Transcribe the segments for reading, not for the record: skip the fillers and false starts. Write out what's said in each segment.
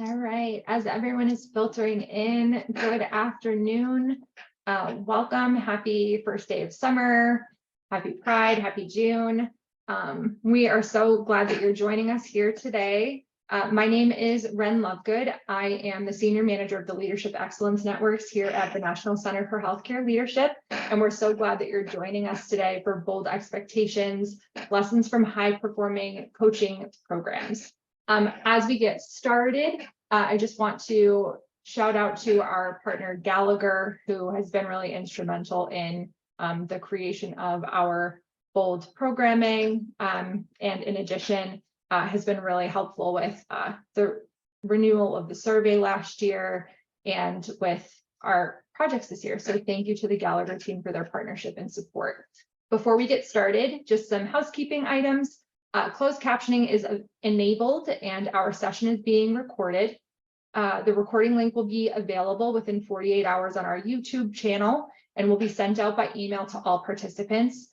All right, as everyone is filtering in, good afternoon. Welcome, happy first day of summer, happy Pride, happy June. We are so glad that you're joining us here today. My name is Ren Lovegood. I am the Senior Manager of the Leadership Excellence Networks here at the National Center for Healthcare Leadership. And we're so glad that you're joining us today for Bold Expectations, Lessons from High Performing Coaching Programs. As we get started, I just want to shout out to our partner Gallagher, who has been really instrumental in the creation of our Bold programming, and in addition, has been really helpful with the renewal of the survey last year and with our projects this year. So thank you to the Gallagher team for their partnership and support. Before we get started, just some housekeeping items. Closed captioning is enabled and our session is being recorded. The recording link will be available within 48 hours on our YouTube channel and will be sent out by email to all participants.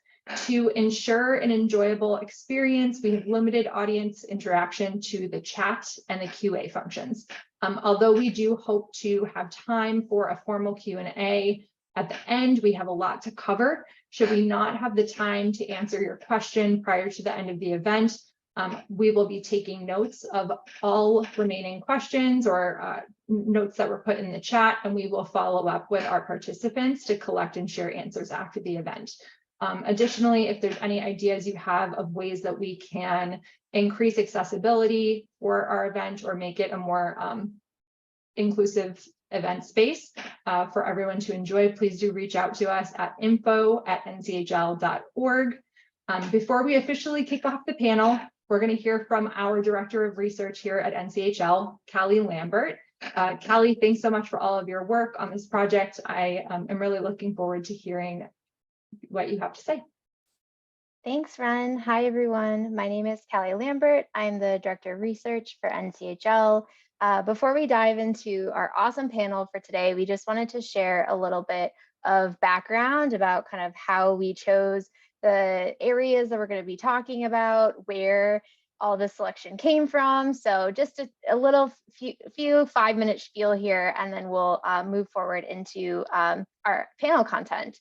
To ensure an enjoyable experience, we have limited audience interaction to the chat and the QA functions. Although we do hope to have time for a formal Q&A at the end, we have a lot to cover. Should we not have the time to answer your question prior to the end of the event, we will be taking notes of all remaining questions or notes that were put in the chat, and we will follow up with our participants to collect and share answers after the event. Additionally, if there's any ideas you have of ways that we can increase accessibility for our event or make it a more inclusive event space for everyone to enjoy, please do reach out to us at info@nchl.org. Before we officially kick off the panel, we're going to hear from our Director of Research here at NCHL, Callie Lambert. Callie, thanks so much for all of your work on this project. I am really looking forward to hearing what you have to say. Thanks, Ren. Hi, everyone. My name is Callie Lambert. I'm the Director of Research for NCHL. Before we dive into our awesome panel for today, we just wanted to share a little bit of background about kind of how we chose the areas that we're going to be talking about, where all the selection came from. So just a little few 5-minute spiel here, and then we'll move forward into our panel content.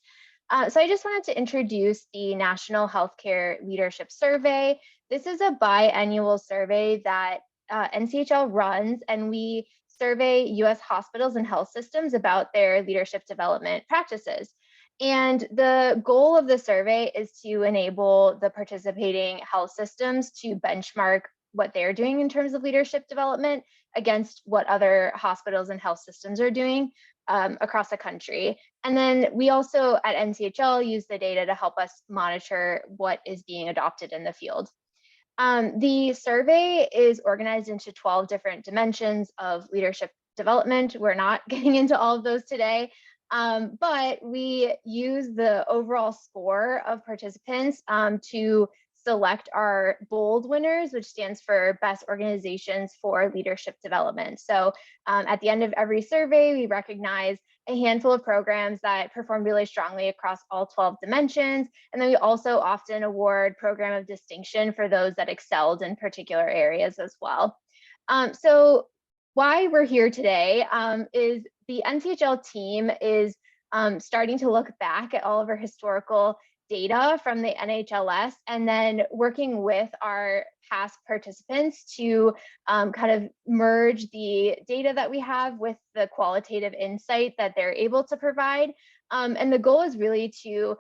So I just wanted to introduce the National Healthcare Leadership Survey. This is a biannual survey that NCHL runs, and we survey US hospitals and health systems about their leadership development practices. And the goal of the survey is to enable the participating health systems to benchmark what they're doing in terms of leadership development against what other hospitals and health systems are doing across the country. And then we also at NCHL use the data to help us monitor what is being adopted in the field. The survey is organized into 12 different dimensions of leadership development. We're not getting into all of those today, but we use the overall score of participants to select our BOLD winners, which stands for Best Organizations for Leadership Development. So at the end of every survey, we recognize a handful of programs that perform really strongly across all 12 dimensions. And then we also often award Program of Distinction for those that excelled in particular areas as well. So why we're here today is the NCHL team is starting to look back at all of our historical data from the NHLS and then working with our past participants to kind of merge the data that we have with the qualitative insight that they're able to provide. And the goal is really to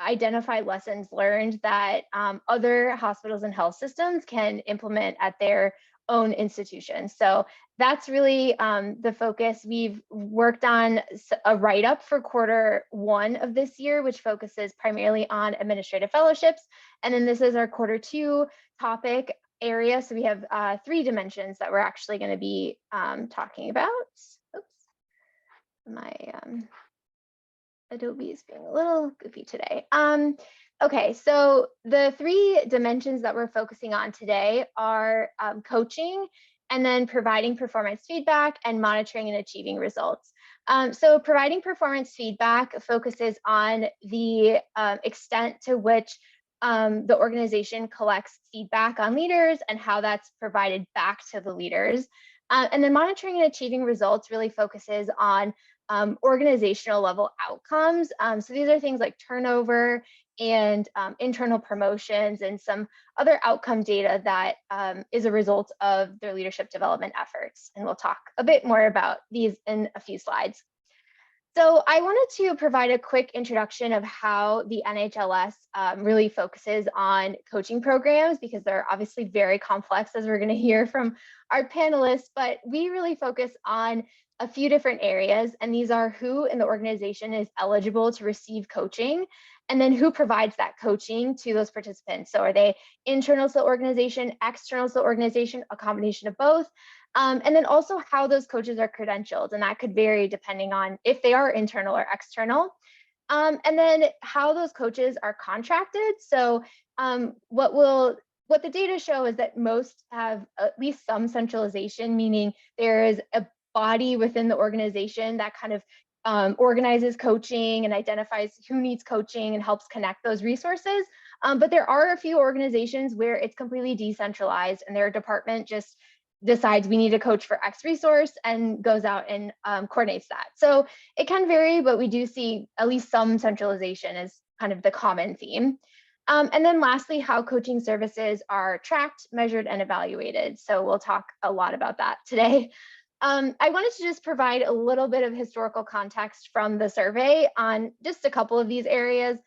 identify lessons learned that other hospitals and health systems can implement at their own institutions. So that's really the focus. We've worked on a write-up for Q1 of this year, which focuses primarily on administrative fellowships. And then this is our Q2 topic area. So we have 3 dimensions that we're actually going to be talking about. Oops, my Adobe is being a little goofy today. Okay, so the 3 dimensions that we're focusing on today are coaching, and then providing performance feedback, and monitoring and achieving results. So providing performance feedback focuses on the extent to which the organization collects feedback on leaders and how that's provided back to the leaders. And then monitoring and achieving results really focuses on organizational level outcomes. So these are things like turnover and internal promotions and some other outcome data that is a result of their leadership development efforts. And we'll talk a bit more about these in a few slides. So I wanted to provide a quick introduction of how the NHLS really focuses on coaching programs, because they're obviously very complex, as we're going to hear from our panelists, but we really focus on a few different areas, and these are who in the organization is eligible to receive coaching, and then who provides that coaching to those participants. So are they internal to the organization, external to the organization, a combination of both? And then also how those coaches are credentialed, and that could vary depending on if they are internal or external. And then how those coaches are contracted. So what the data show is that most have at least some centralization, meaning there is a body within the organization that kind of organizes coaching and identifies who needs coaching and helps connect those resources. But there are a few organizations where it's completely decentralized and their department just decides we need a coach for X resource and goes out and coordinates that. So it can vary, but we do see at least some centralization is kind of the common theme. And then lastly, how coaching services are tracked, measured, and evaluated. So we'll talk a lot about that today. I wanted to just provide a little bit of historical context from the survey on just a couple of these areas.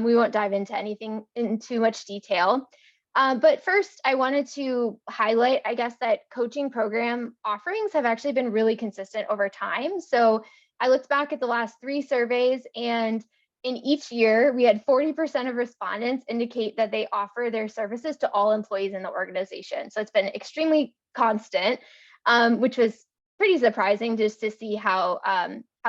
We won't dive into anything in too much detail. But first, I wanted to highlight, I guess, that coaching program offerings have actually been really consistent over time. So I looked back at the last 3 surveys, and in each year, we had 40% of respondents indicate that they offer their services to all employees in the organization. So it's been extremely constant, which was pretty surprising just to see how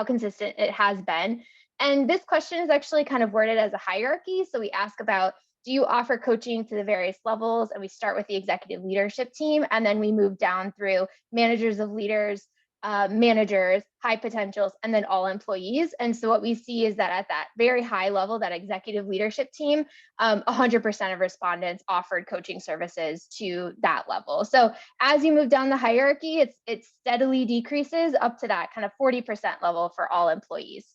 consistent it has been. And this question is actually kind of worded as a hierarchy. So we ask about, do you offer coaching to the various levels? And we start with the executive leadership team, and then we move down through managers of leaders, managers, high potentials, and then all employees. And so what we see is that at that very high level, that executive leadership team, 100% of respondents offered coaching services to that level. So as you move down the hierarchy, it steadily decreases up to that kind of 40% level for all employees.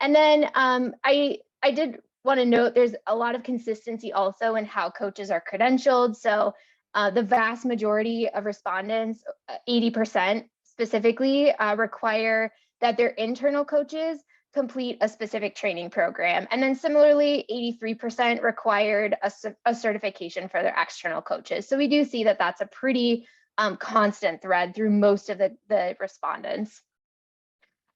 And then I did want to note there's a lot of consistency also in how coaches are credentialed. So the vast majority of respondents, 80% specifically, require that their internal coaches complete a specific training program. And then similarly, 83% required a certification for their external coaches. So we do see that that's a pretty constant thread through most of the respondents.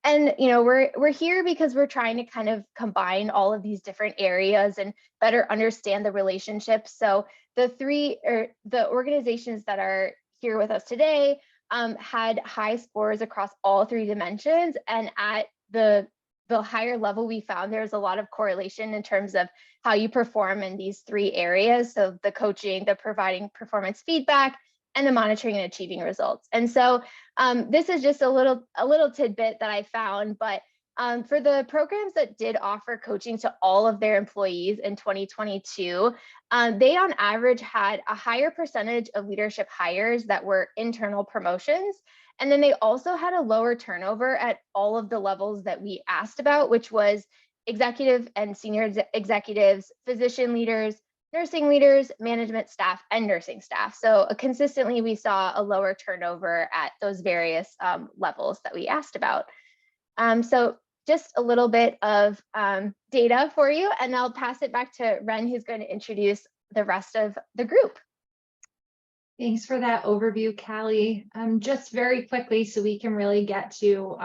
And we're here because we're trying to kind of combine all of these different areas and better understand the relationships. So the organizations that are here with us today had high scores across all 3 dimensions, and at the higher level, we found there's a lot of correlation in terms of how you perform in these 3 areas. So the coaching, the providing performance feedback, and the monitoring and achieving results. And so this is just a little tidbit that I found, but for the programs that did offer coaching to all of their employees in 2022, they on average had a higher percentage of leadership hires that were internal promotions. And then they also had a lower turnover at all of the levels that we asked about, which was executive and senior executives, physician leaders, nursing leaders, management staff, and nursing staff. So consistently, we saw a lower turnover at those various levels that we asked about. So just a little bit of data for you, and I'll pass it back to Ren, who's going to introduce the rest of the group. Thanks for that overview, Callie. Just very quickly, so we can really get to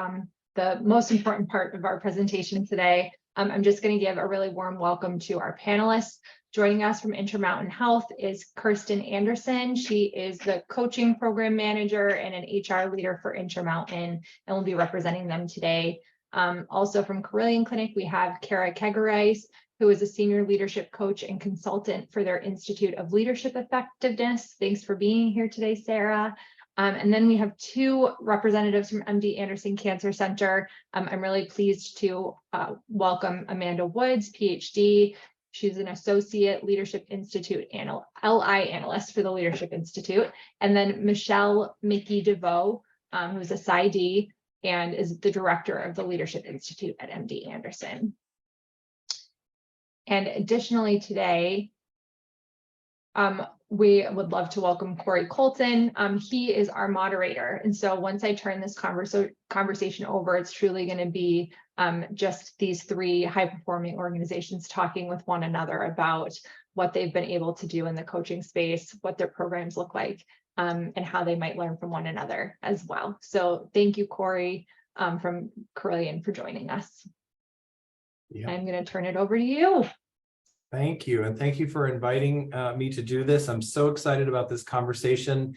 the most important part of our presentation today. I'm just going to give a really warm welcome to our panelists. Joining us from Intermountain Health is Kirsten Anderson. She is the coaching program manager and an HR leader for Intermountain, and will be representing them today. Also from Carilion Clinic, we have Kara Kegerais, who is a senior leadership coach and consultant for their Institute of Leadership Effectiveness. Thanks for being here today, Sarah. And then we have 2 representatives from MD Anderson Cancer Center. I'm really pleased to welcome Amanda Woods, PhD, She's an Associate Leadership Institute LI Analyst for the Leadership Institute. And then Michelle Mickey DeVoe, who's a PsyD and is the Director of the Leadership Institute at MD Anderson. And additionally today, we would love to welcome Corey Colton. He is our moderator. And so once I turn this conversation over, it's truly going to be just these three high-performing organizations talking with one another about what they've been able to do in the coaching space, what their programs look like, and how they might learn from one another as well. So thank you, Corey, from Carilion, for joining us. Yeah. I'm going to turn it over to you. Thank you. And thank you for inviting me to do this. I'm so excited about this conversation.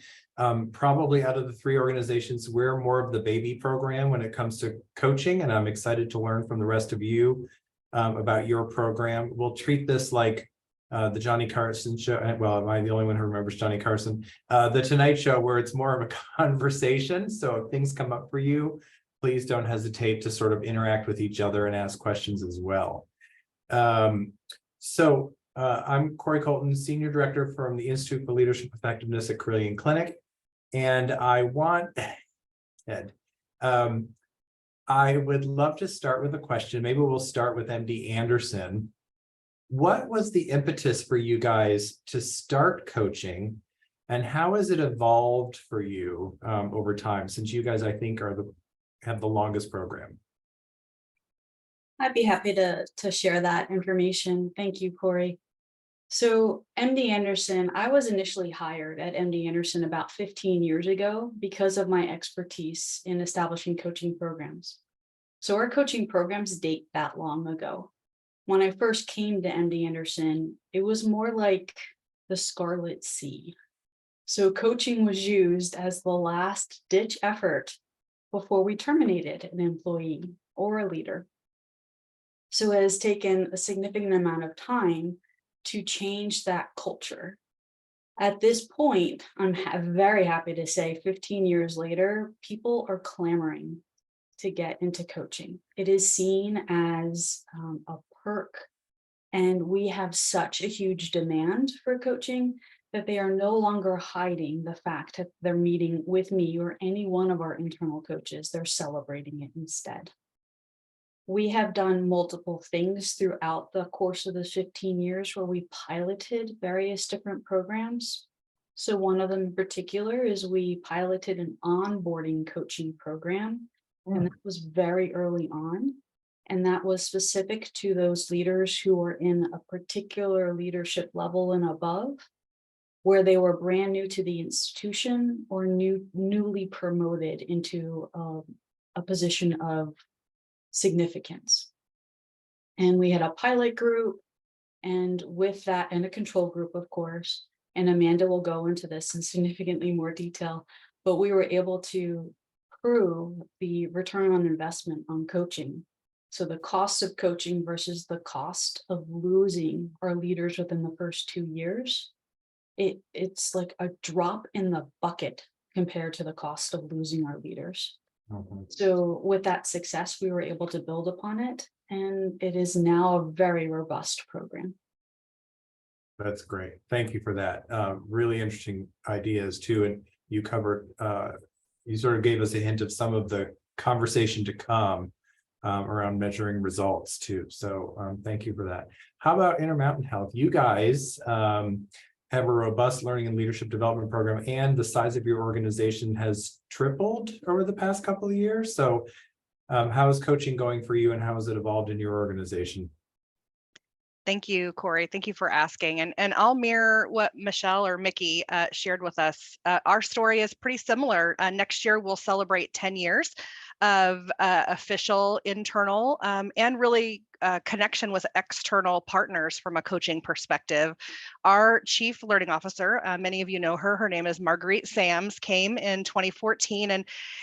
Probably out of the three organizations, we're more of the baby program when it comes to coaching, and I'm excited to learn from the rest of you about your program. We'll treat this like the Johnny Carson show. Well, am I the only one who remembers Johnny Carson? The Tonight Show, where it's more of a conversation. So if things come up for you, please don't hesitate to sort of interact with each other and ask questions as well. I'm Corey Colton, Senior Director from the Institute for Leadership Effectiveness at Carilion Clinic. And I want, Ed, I would love to start with a question. Maybe we'll start with MD Anderson. What was the impetus for you guys to start coaching, and how has it evolved for you over time, since you guys, I think, have the longest program? I'd be happy to share that information. Thank you, Corey. So MD Anderson, I was initially hired at MD Anderson about 15 years ago because of my expertise in establishing coaching programs. So our coaching programs date that long ago. When I first came to MD Anderson, it was more like the Scarlet Sea. So coaching was used as the last ditch effort before we terminated an employee or a leader. So it has taken a significant amount of time to change that culture. At this point, I'm very happy to say 15 years later, people are clamoring to get into coaching. It is seen as a perk, and we have such a huge demand for coaching that they are no longer hiding the fact that they're meeting with me or any one of our internal coaches. They're celebrating it instead. We have done multiple things throughout the course of the 15 years where we piloted various different programs. So one of them in particular is we piloted an onboarding coaching program, and that was very early on. And that was specific to those leaders who were in a particular leadership level and above, where they were brand new to the institution or newly promoted into a position of significance. And we had a pilot group, and with that, and a control group, of course, and Amanda will go into this in significantly more detail, but we were able to prove the return on investment on coaching. So the cost of coaching versus the cost of losing our leaders within the first 2 years, it's like a drop in the bucket compared to the cost of losing our leaders. So with that success, we were able to build upon it, and it is now a very robust program. That's great. Thank you for that. Really interesting ideas too. And you covered, you sort of gave us a hint of some of the conversation to come around measuring results too. So thank you for that. How about Intermountain Health? You guys have a robust learning and leadership development program, and the size of your organization has tripled over the past couple of years. So how is coaching going for you, and how has it evolved in your organization? Thank you, Corey. Thank you for asking. And I'll mirror what Michelle or Mickey shared with us. Our story is pretty similar. Next year, we'll celebrate 10 years of official, internal, and really connection with external partners from a coaching perspective. Our chief learning officer, many of you know her, her name is Marguerite Sams, came in 2014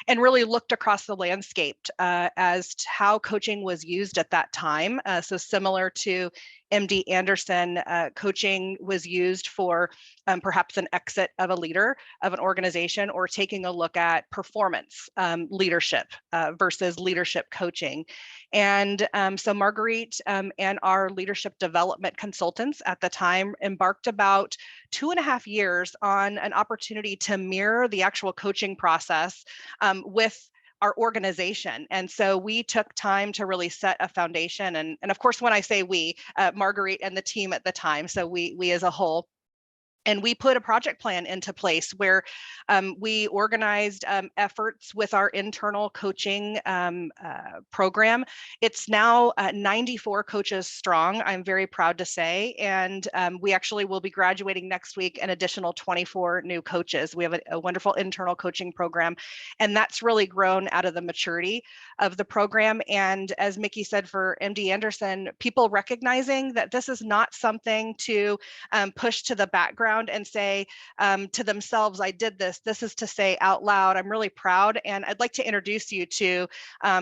and really looked across the landscape as to how coaching was used at that time. So similar to MD Anderson, coaching was used for perhaps an exit of a leader of an organization, or taking a look at performance leadership versus leadership coaching. And so Marguerite Marguerite and our leadership development consultants at the time embarked about 2.5 years on an opportunity to mirror the actual coaching process with our organization. And so we took time to really set a foundation. And of course, when I say we, Marguerite and the team at the time, so we as a whole. And we put a project plan into place where we organized efforts with our internal coaching program. It's now 94 coaches strong, I'm very proud to say. And we actually will be graduating next week an additional 24 new coaches. We have a wonderful internal coaching program. And that's really grown out of the maturity of the program. And as Mickey said, for MD Anderson, people recognizing that this is not something to push to the background and say to themselves, I did this. This is to say out loud, I'm really proud. And I'd like to introduce you to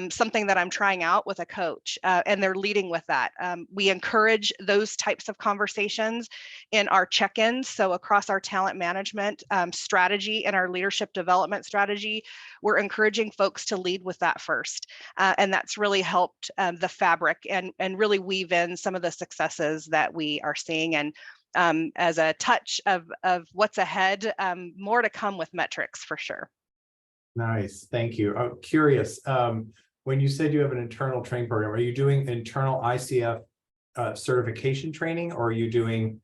something that I'm trying out with a coach, and they're leading with that. We encourage those types of conversations in our check-ins. So across our talent management strategy and our leadership development strategy, we're encouraging folks to lead with that first. And that's really helped the fabric and really weave in some of the successes that we are seeing. And as a touch of what's ahead, more to come with metrics for sure. Nice, thank you. I'm curious, when you said you have an internal training program, are you doing internal ICF certification training, or are you doing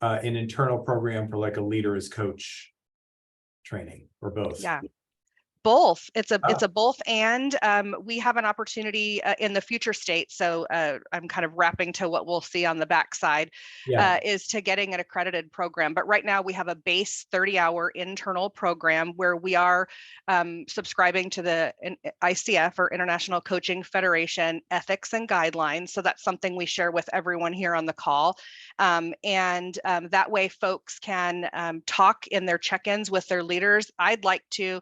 an internal program for like a leader as coach training, or both? Yeah. Both. It's a both, and we have an opportunity in the future state. So I'm kind of wrapping to what we'll see on the backside, is to getting an accredited program. But right now we have a base 30-hour internal program where we are subscribing to the ICF, or International Coaching Federation, ethics and guidelines. So that's something we share with everyone here on the call. And that way folks can talk in their check-ins with their leaders. I'd like to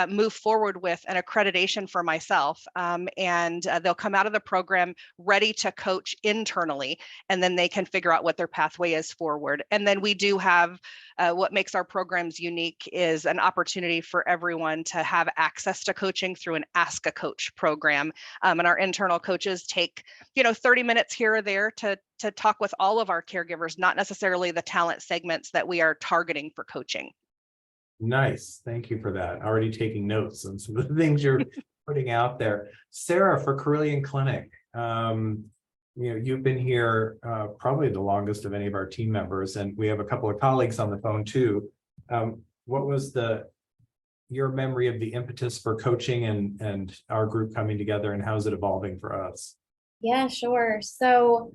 move forward with an accreditation for myself, and they'll come out of the program ready to coach internally, and then they can figure out what their pathway is forward. And then we do have what makes our programs unique is an opportunity for everyone to have access to coaching through an Ask a Coach program. And our internal coaches take 30 minutes here or there to talk with all of our caregivers, not necessarily the talent segments that we are targeting for coaching. Nice, thank you for that. Already taking notes on some of the things you're putting out there. Sarah, for Carilion Clinic, you've been here probably the longest of any of our team members, and we have a couple of colleagues on the phone too. What was your memory of the impetus for coaching and our group coming together, and how is it evolving for us? Yeah, sure. So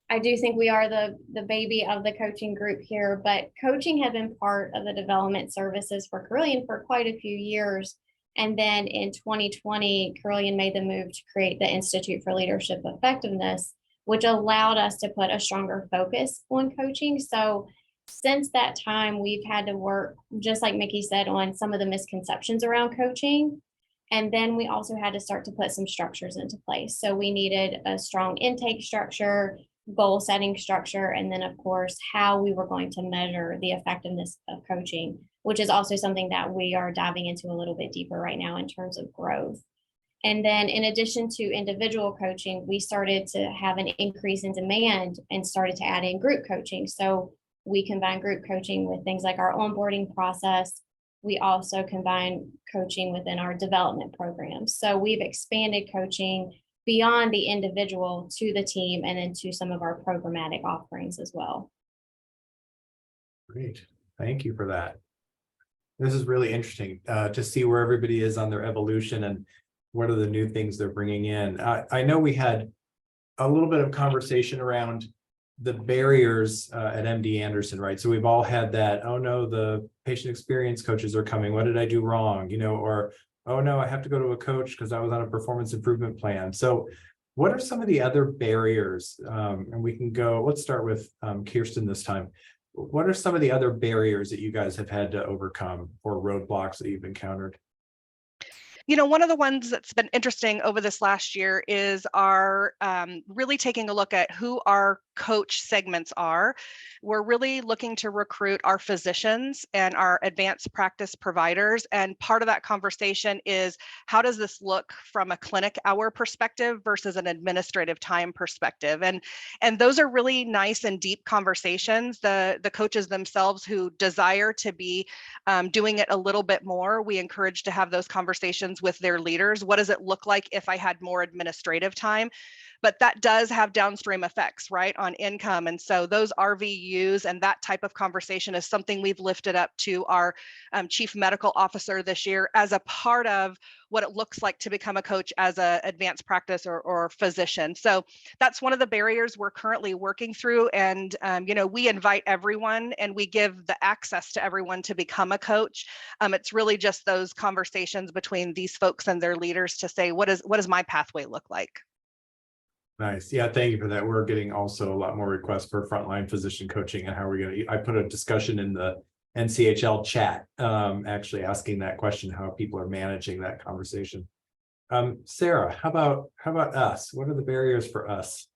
I do think we are the baby of the coaching group here, but coaching had been part of the development services for Carilion for quite a few years. And then in 2020, Carilion made the move to create the Institute for Leadership Effectiveness, which allowed us to put a stronger focus on coaching. So since that time, we've had to work, just like Mickey said, on some of the misconceptions around coaching. And then we also had to start to put some structures into place. So we needed a strong intake structure, goal setting structure, and then of course, how we were going to measure the effectiveness of coaching, which is also something that we are diving into a little bit deeper right now in terms of growth. And then in addition to individual coaching, we started to have an increase in demand and started to add in group coaching. So we combine group coaching with things like our onboarding process. We also combine coaching within our development programs. So we've expanded coaching beyond the individual to the team and into some of our programmatic offerings as well. Great, thank you for that. This is really interesting to see where everybody is on their evolution and what are the new things they're bringing in. I know we had a little bit of conversation around the barriers at MD Anderson, right? So we've all had that, oh no, the patient experience coaches are coming. What did I do wrong? Or, oh no, I have to go to a coach because I was on a performance improvement plan. So what are some of the other barriers? And we can go, let's start with Kirsten this time. What are some of the other barriers that you guys have had to overcome or roadblocks that you've encountered? One of the ones that's been interesting over this last year is our really taking a look at who our coach segments are. We're really looking to recruit our physicians and our advanced practice providers. And part of that conversation is, how does this look from a clinic hour perspective versus an administrative time perspective? And those are really nice and deep conversations. The coaches themselves who desire to be doing it a little bit more, we encourage to have those conversations with their leaders. What does it look like if I had more administrative time? But that does have downstream effects, right, on income. And so those RVUs and that type of conversation is something we've lifted up to our chief medical officer this year as a part of what it looks like to become a coach as an advanced practice or physician. So that's one of the barriers we're currently working through. And, we invite everyone and we give the access to everyone to become a coach. It's really just those conversations between these folks and their leaders to say, what does my pathway look like? Nice. Yeah, thank you for that. We're getting also a lot more requests for frontline physician coaching and how we're going to, I put a discussion in the NCHL chat, actually asking that question, how people are managing that conversation. Sarah, how about us? What are the barriers for us?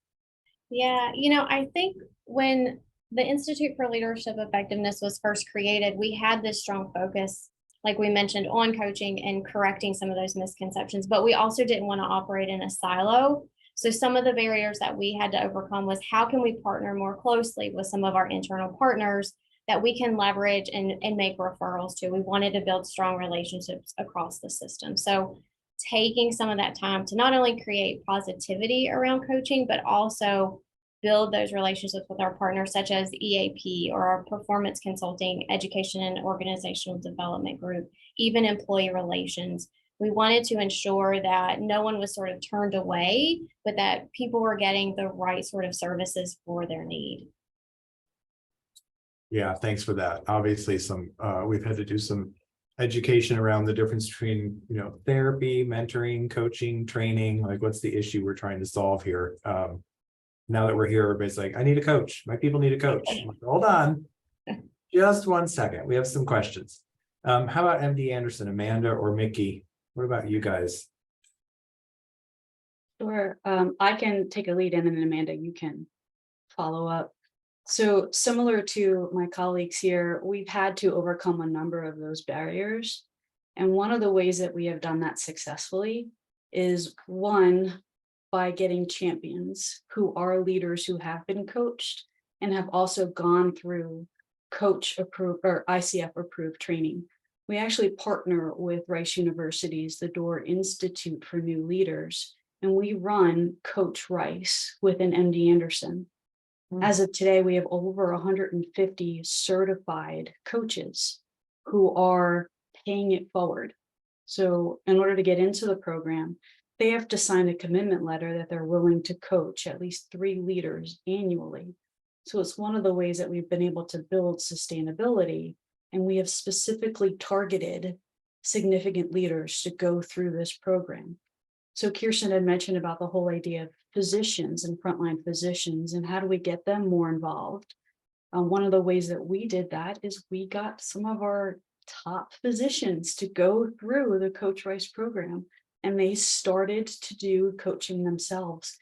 Yeah, I think when the Institute for Leadership Effectiveness was first created, we had this strong focus, like we mentioned, on coaching and correcting some of those misconceptions, but we also didn't want to operate in a silo. So some of the barriers that we had to overcome was, how can we partner more closely with some of our internal partners that we can leverage and make referrals to? We wanted to build strong relationships across the system. So taking some of that time to not only create positivity around coaching, but also build those relationships with our partners, such as EAP or our performance consulting, education and organizational development group, even employee relations. We wanted to ensure that no one was sort of turned away, but that people were getting the right sort of services for their need. Yeah, thanks for that. Obviously, we've had to do some education around the difference between, therapy, mentoring, coaching, training, like what's the issue we're trying to solve here. Now that we're here, everybody's like, I need a coach. My people need a coach. Like, hold on, just 1 second. We have some questions. How about MD Anderson, Amanda or Mickey? What about you guys? Sure. I can take a lead in, and then Amanda, you can follow up. So similar to my colleagues here, we've had to overcome a number of those barriers. And one of the ways that we have done that successfully is, one, by getting champions who are leaders who have been coached and have also gone through coach approved or ICF approved training. We actually partner with Rice University's The Door Institute for New Leaders, and we run Coach Rice within MD Anderson. As of today, we have over 150 certified coaches who are paying it forward. So in order to get into the program, they have to sign a commitment letter that they're willing to coach at least 3 leaders annually. So it's one of the ways that we've been able to build sustainability. And we have specifically targeted significant leaders to go through this program. So Kirsten had mentioned about the whole idea of physicians and frontline physicians and how do we get them more involved. One of the ways that we did that is we got some of our top physicians to go through the Coach Rice program, and they started to do coaching themselves.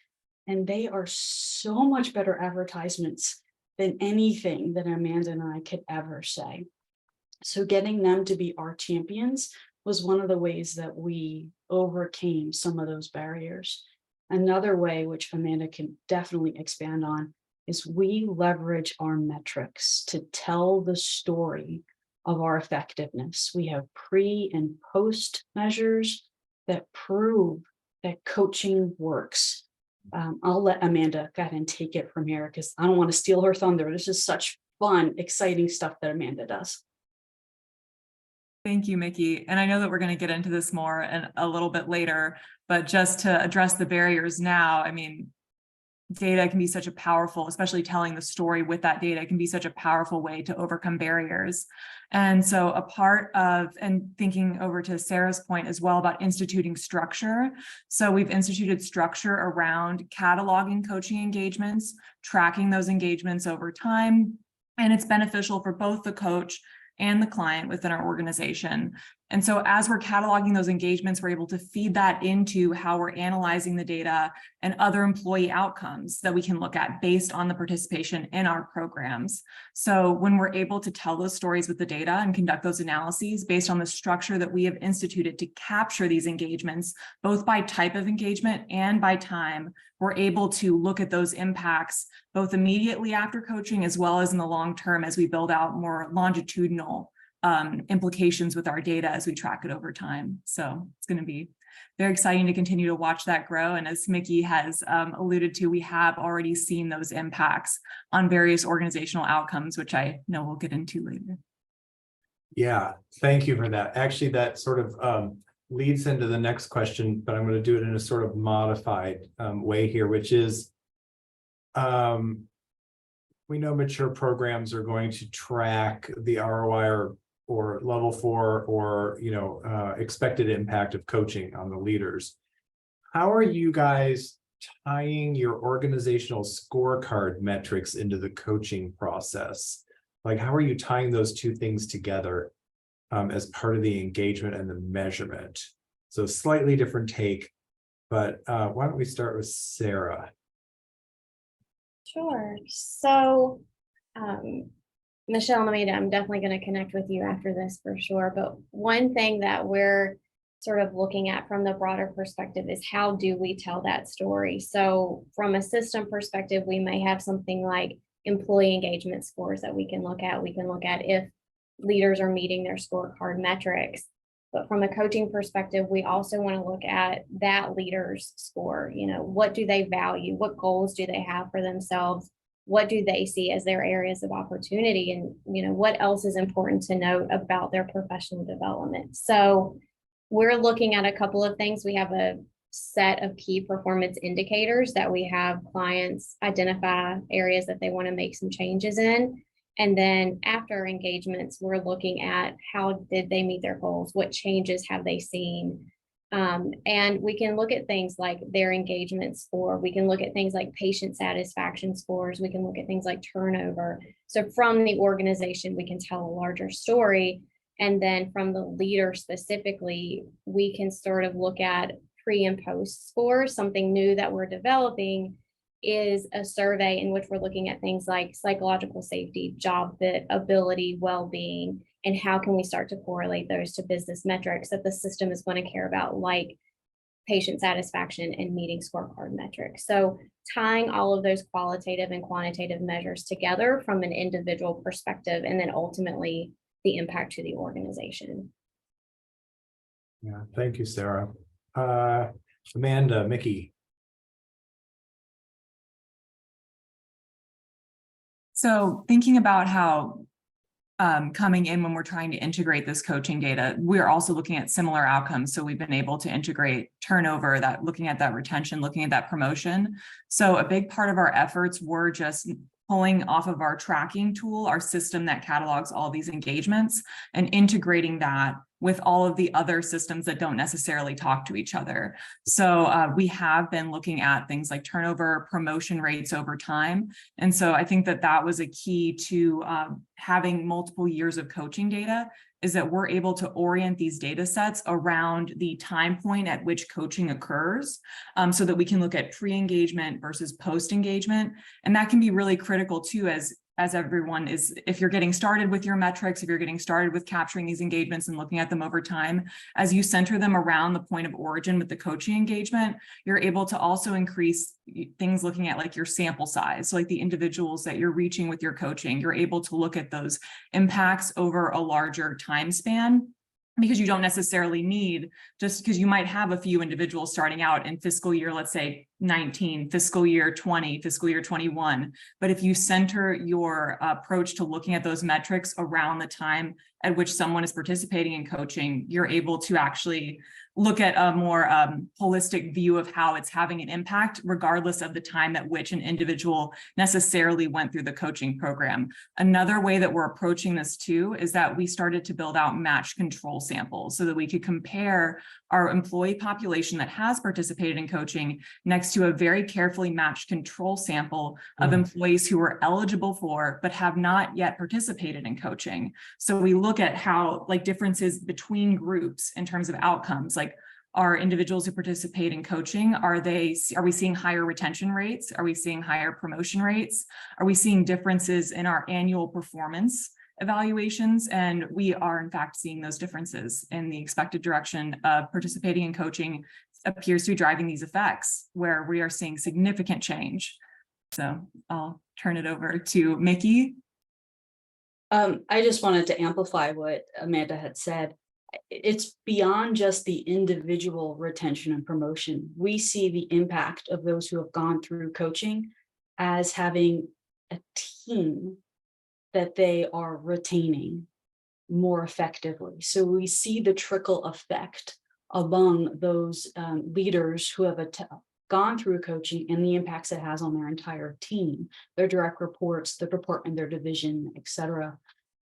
And they are so much better advertisements than anything that Amanda and I could ever say. So getting them to be our champions was one of the ways that we overcame some of those barriers. Another way, which Amanda can definitely expand on, is we leverage our metrics to tell the story of our effectiveness. We have pre and post measures that prove that coaching works. I'll let Amanda go ahead and take it from here because I don't want to steal her thunder. This is such fun, exciting stuff that Amanda does. Thank you, Mickey. And I know that we're going to get into this more and a little bit later, but just to address the barriers now, I mean, data can be such a powerful, especially telling the story with that data can be such a powerful way to overcome barriers. And so a part of, and thinking over to Sarah's point as well about instituting structure. So we've instituted structure around cataloging coaching engagements, tracking those engagements over time. And it's beneficial for both the coach and the client within our organization. And so as we're cataloging those engagements, we're able to feed that into how we're analyzing the data and other employee outcomes that we can look at based on the participation in our programs. So when we're able to tell those stories with the data and conduct those analyses based on the structure that we have instituted to capture these engagements, both by type of engagement and by time, we're able to look at those impacts both immediately after coaching as well as in the long term as we build out more longitudinal implications with our data as we track it over time. So it's going to be very exciting to continue to watch that grow. And as Mickey has alluded to, we have already seen those impacts on various organizational outcomes, which I know we'll get into later. Yeah, thank you for that. Actually, that sort of leads into the next question, but I'm going to do it in a sort of modified way here, which is we know mature programs are going to track the ROI or level 4 or expected impact of coaching on the leaders. How are you guys tying your organizational scorecard metrics into the coaching process? Like, how are you tying those two things together as part of the engagement and the measurement? So slightly different take, but why don't we start with Sarah? Sure. So, Michelle and Amanda, I'm definitely going to connect with you after this for sure. But one thing that we're sort of looking at from the broader perspective is how do we tell that story? So from a system perspective, we may have something like employee engagement scores that we can look at. We can look at if leaders are meeting their scorecard metrics. But from a coaching perspective, we also want to look at that leader's score. What do they value? What goals do they have for themselves? What do they see as their areas of opportunity? And, what else is important to note about their professional development? So we're looking at a couple of things. We have a set of key performance indicators that we have clients identify areas that they want to make some changes in. And then after engagements, we're looking at how did they meet their goals? What changes have they seen? And we can look at things like their engagement score. We can look at things like patient satisfaction scores. We can look at things like turnover. So from the organization, we can tell a larger story. And then from the leader specifically, we can sort of look at pre and post scores. Something new that we're developing is a survey in which we're looking at things like psychological safety, job fit, ability, well-being, and how can we start to correlate those to business metrics that the system is going to care about, like patient satisfaction and meeting scorecard metrics. So tying all of those qualitative and quantitative measures together from an individual perspective, and then ultimately the impact to the organization. Yeah, thank you, Sarah. Amanda, Mickey. So thinking about how coming in when we're trying to integrate this coaching data, we're also looking at similar outcomes. So we've been able to integrate turnover, that looking at that retention, looking at that promotion. So a big part of our efforts were just pulling off of our tracking tool, our system that catalogs all these engagements, and integrating that with all of the other systems that don't necessarily talk to each other. So we have been looking at things like turnover, promotion rates over time. And so I think that that was a key to having multiple years of coaching data, is that we're able to orient these data sets around the time point at which coaching occurs, so that we can look at pre-engagement versus post-engagement. And that can be really critical too, as everyone is, if you're getting started with your metrics, if you're getting started with capturing these engagements and looking at them over time, as you center them around the point of origin with the coaching engagement, you're able to also increase things looking at like your sample size. So like the individuals that you're reaching with your coaching, you're able to look at those impacts over a larger time span, because you don't necessarily need, just because you might have a few individuals starting out in fiscal year, let's say 19, fiscal year 20, fiscal year 21. But if you center your approach to looking at those metrics around the time at which someone is participating in coaching, you're able to actually look at a more holistic view of how it's having an impact, regardless of the time at which an individual necessarily went through the coaching program. Another way that we're approaching this too is that we started to build out matched control samples so that we could compare our employee population that has participated in coaching next to a very carefully matched control sample of employees who were eligible for but have not yet participated in coaching. So we look at how like differences between groups in terms of outcomes, like are individuals who participate in coaching, are we seeing higher retention rates? Are we seeing higher promotion rates? Are we seeing differences in our annual performance evaluations? And we are in fact seeing those differences in the expected direction of participating in coaching appears to be driving these effects where we are seeing significant change. So I'll turn it over to Mickey. I just wanted to amplify what Amanda had said. It's beyond just the individual retention and promotion. We see the impact of those who have gone through coaching as having a team that they are retaining more effectively. So we see the trickle effect among those leaders who have gone through coaching and the impacts it has on their entire team, their direct reports, their department, their division, etc.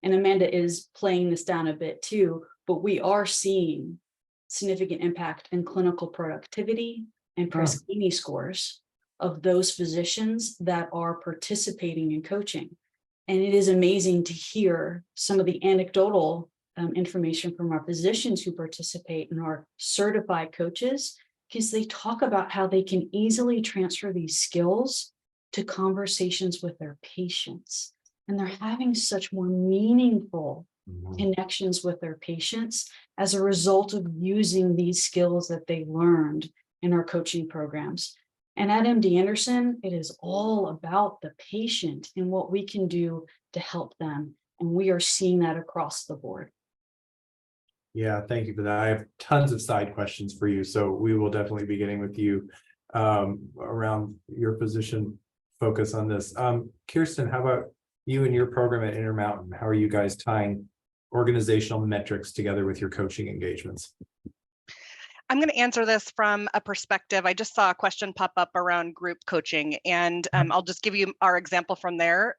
And Amanda is playing this down a bit too, but we are seeing significant impact in clinical productivity and Press-Ganey scores of those physicians that are participating in coaching. And it is amazing to hear some of the anecdotal information from our physicians who participate and are certified coaches, because they talk about how they can easily transfer these skills to conversations with their patients. And they're having such more meaningful connections with their patients as a result of using these skills that they learned in our coaching programs. And at MD Anderson, it is all about the patient and what we can do to help them. And we are seeing that across the board. Yeah, thank you for that. I have tons of side questions for you. So we will definitely be getting with you around your position focus on this. Kirsten, how about you and your program at Intermountain? How are you guys tying organizational metrics together with your coaching engagements? I'm going to answer this from a perspective. I just saw a question pop up around group coaching, and I'll just give you our example from there.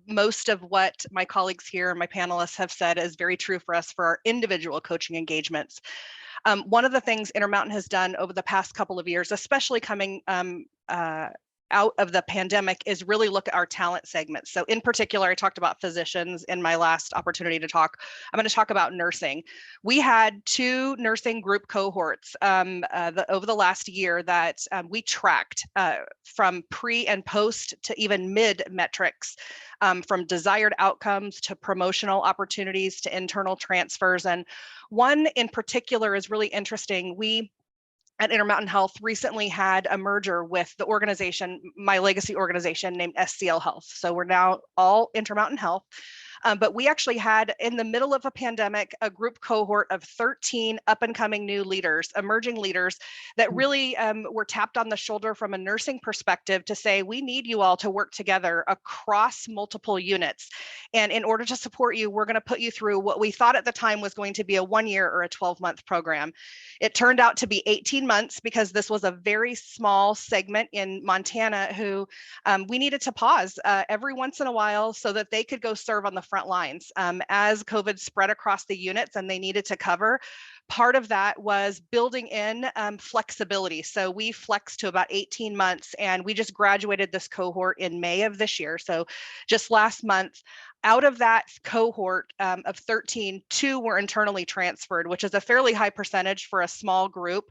Most of what my colleagues here, my panelists have said is very true for us for our individual coaching engagements. One of the things Intermountain has done over the past couple of years, especially coming out of the pandemic, is really look at our talent segments. So in particular, I talked about physicians in my last opportunity to talk. I'm going to talk about nursing. We had 2 nursing group cohorts over the last year that we tracked from pre and post to even mid metrics, from desired outcomes to promotional opportunities to internal transfers. And one in particular is really interesting. We at Intermountain Health recently had a merger with the organization, my legacy organization named SCL Health. So we're now all Intermountain Health. But we actually had, in the middle of a pandemic, a group cohort of 13 up and coming new leaders, emerging leaders that really were tapped on the shoulder from a nursing perspective to say, we need you all to work together across multiple units. And in order to support you, we're going to put you through what we thought at the time was going to be a 1-year or a 12-month program. It turned out to be 18 months because this was a very small segment in Montana who we needed to pause every once in a while so that they could go serve on the front lines as COVID spread across the units and they needed to cover. Part of that was building in flexibility. So we flexed to about 18 months and we just graduated this cohort in May of this year. So just last month. Out of that cohort of 13, 2 were internally transferred, which is a fairly high percentage for a small group.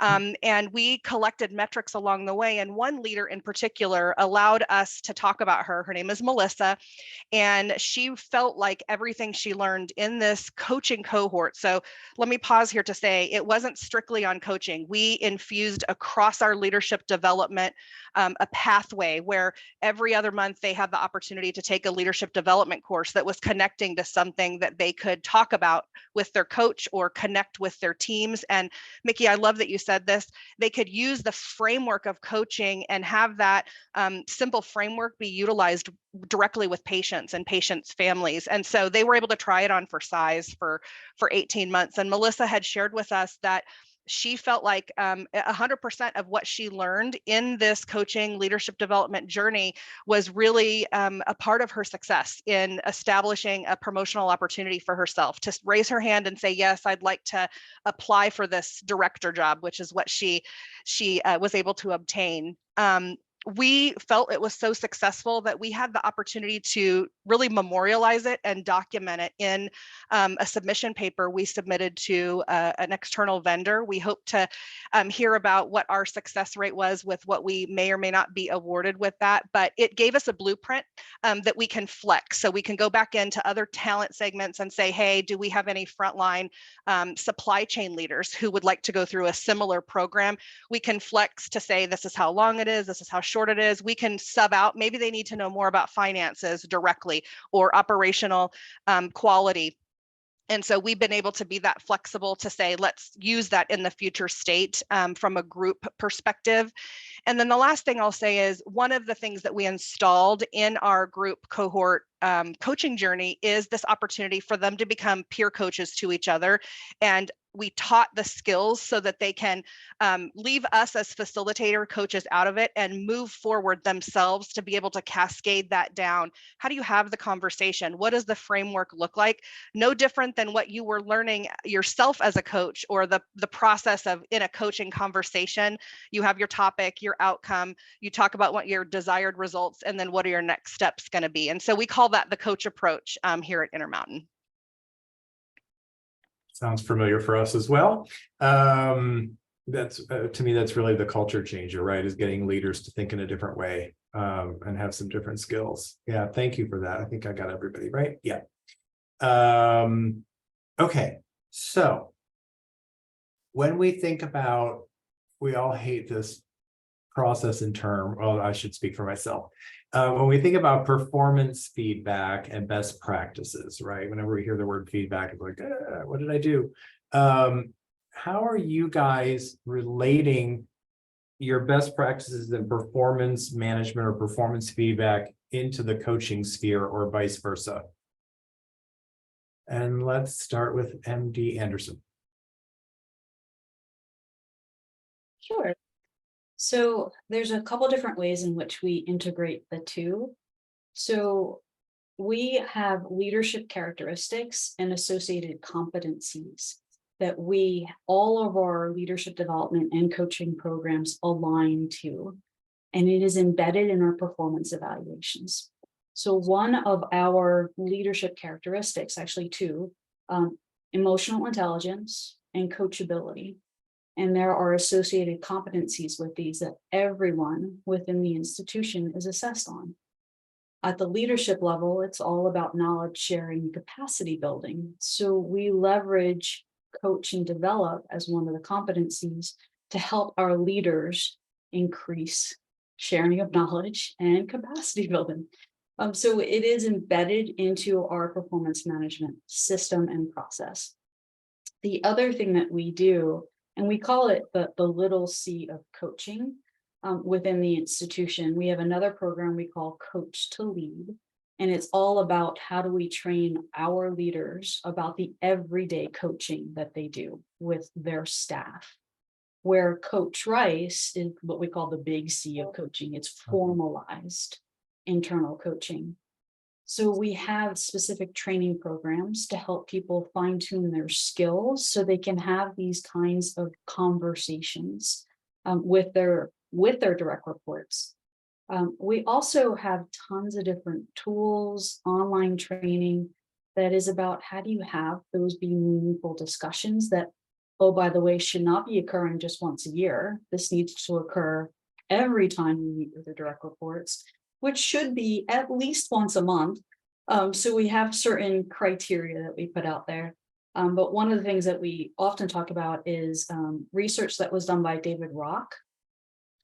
And we collected metrics along the way. And one leader in particular allowed us to talk about her. Her name is Melissa. And she felt like everything she learned in this coaching cohort. So let me pause here to say it wasn't strictly on coaching. We infused across our leadership development a pathway where every other month they had the opportunity to take a leadership development course that was connecting to something that they could talk about with their coach or connect with their teams. And Mickey, I love that you said this. They could use the framework of coaching and have that simple framework be utilized directly with patients and patients' families. And so they were able to try it on for size for 18 months. And Melissa had shared with us that she felt like 100% of what she learned in this coaching leadership development journey was really a part of her success in establishing a promotional opportunity for herself, to raise her hand and say, yes, I'd like to apply for this director job, which is what she was able to obtain. We felt it was so successful that we had the opportunity to really memorialize it and document it in a submission paper we submitted to an external vendor. We hope to hear about what our success rate was with what we may or may not be awarded with that, but it gave us a blueprint that we can flex. So we can go back into other talent segments and say, hey, do we have any frontline supply chain leaders who would like to go through a similar program? We can flex to say, this is how long it is, this is how short it is. We can sub out, maybe they need to know more about finances directly or operational quality. And so we've been able to be that flexible to say, let's use that in the future state from a group perspective. And then the last thing I'll say is, one of the things that we installed in our group cohort coaching journey is this opportunity for them to become peer coaches to each other. And we taught the skills so that they can leave us as facilitator coaches out of it and move forward themselves to be able to cascade that down. How do you have the conversation? What does the framework look like? No different than what you were learning yourself as a coach, or the process of in a coaching conversation. You have your topic, your outcome, you talk about what your desired results, and then what are your next steps going to be. And so we call that the coach approach here at Intermountain. Sounds familiar for us as well. That's to me, that's really the culture changer, right? Is getting leaders to think in a different way and have some different skills. Yeah, thank you for that. I think I got everybody right. Yeah. Okay, so when we think about, we all hate this process and term. Well, I should speak for myself. When we think about performance feedback and best practices, right? Whenever we hear the word feedback, it's like, what did I do? How are you guys relating your best practices in performance management or performance feedback into the coaching sphere, or vice versa? And let's start with MD Anderson. Sure. So there's a couple different ways in which we integrate the two. So we have leadership characteristics and associated competencies that all of our leadership development and coaching programs align to, and it is embedded in our performance evaluations. So one of our leadership characteristics, actually two, emotional intelligence and coachability. And there are associated competencies with these that everyone within the institution is assessed on. At the leadership level, it's all about knowledge sharing and capacity building. So we leverage coach and develop as one of the competencies to help our leaders increase sharing of knowledge and capacity building. So it is embedded into our performance management system and process. The other thing that we do, and we call it the little C of coaching within the institution. We have another program we call Coach to Lead, and it's all about how do we train our leaders about the everyday coaching that they do with their staff. Where Coach Rice is what we call the big C of coaching. It's formalized internal coaching. So we have specific training programs to help people fine-tune their skills so they can have these kinds of conversations with their direct reports. We also have tons of different tools, online training that is about how do you have those be meaningful discussions that, oh, by the way, should not be occurring just once a year. This needs to occur every time we meet with the direct reports, which should be at least once a month. So we have certain criteria that we put out there. But one of the things that we often talk about is research that was done by David Rock.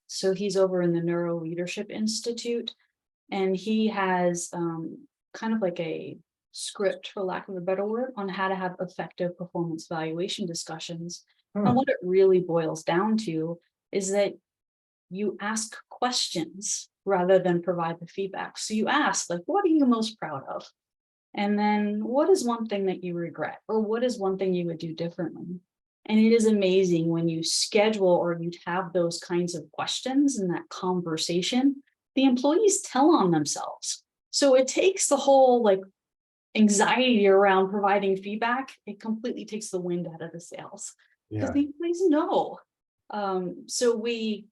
So he's over in the Neuro Leadership Institute, and he has kind of like a script, for lack of a better word, on how to have effective performance evaluation discussions. And what it really boils down to is that you ask questions rather than provide the feedback. So you ask, like, what are you most proud of? And then what is one thing that you regret? Or what is one thing you would do differently? And it is amazing when you schedule or you have those kinds of questions and that conversation, the employees tell on themselves. So it takes the whole like anxiety around providing feedback. It completely takes the wind out of the sails because Yeah, the employees know. So we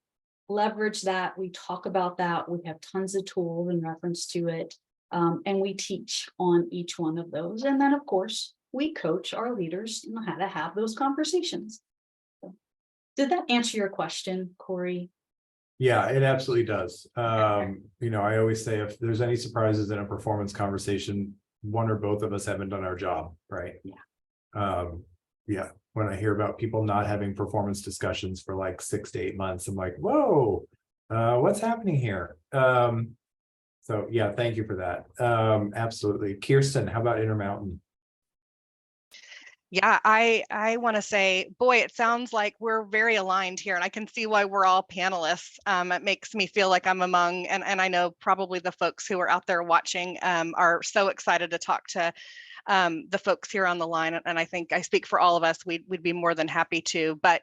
leverage that. We talk about that. We have tons of tools in reference to it. And we teach on each one of those. And then, of course, we coach our leaders on how to have those conversations. So, did that answer your question, Corey? yeah, it absolutely does. You know, I always say if there's any surprises in a performance conversation, one or both of us haven't done our job, right? Yeah, when I hear about people not having performance discussions for like 6 to 8 months, I'm like, whoa, what's happening here? So yeah, thank you for that. Absolutely. Kirsten, how about Intermountain? Yeah, I want to say, boy, it sounds like we're very aligned here, and I can see why we're all panelists. It makes me feel like I'm among, and I know probably the folks who are out there watching are so excited to talk to the folks here on the line, and I think I speak for all of us. We'd be more than happy to. But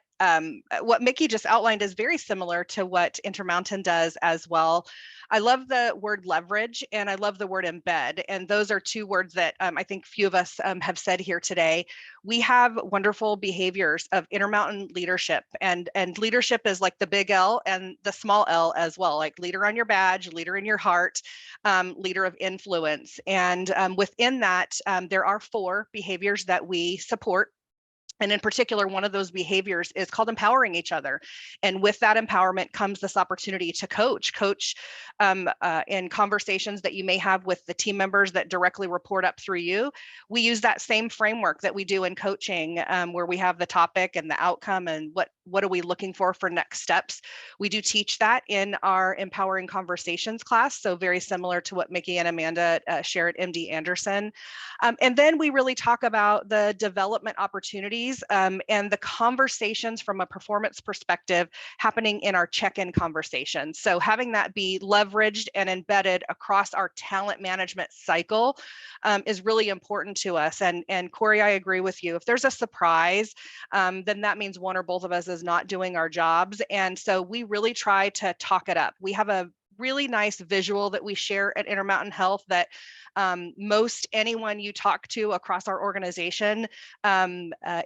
what Mickey just outlined is very similar to what Intermountain does as well. I love the word leverage and I love the word embed. And those are two words that I think few of us have said here today. We have wonderful behaviors of Intermountain leadership, and leadership is like the big L and the small L as well, like leader on your badge, leader in your heart, leader of influence. And within that, there are 4 behaviors that we support. And in particular, one of those behaviors is called empowering each other. And with that empowerment comes this opportunity to coach in conversations that you may have with the team members that directly report up through you. We use that same framework that we do in coaching, where we have the topic and the outcome and what are we looking for next steps. We do teach that in our Empowering Conversations class. So very similar to what Mickey and Amanda share at MD Anderson. And then we really talk about the development opportunities and the conversations from a performance perspective happening in our check-in conversations. So having that be leveraged and embedded across our talent management cycle is really important to us. And Corey, I agree with you. If there's a surprise, then that means one or both of us is not doing our jobs. And so we really try to talk it up. We have a really nice visual that we share at Intermountain Health that most anyone you talk to across our organization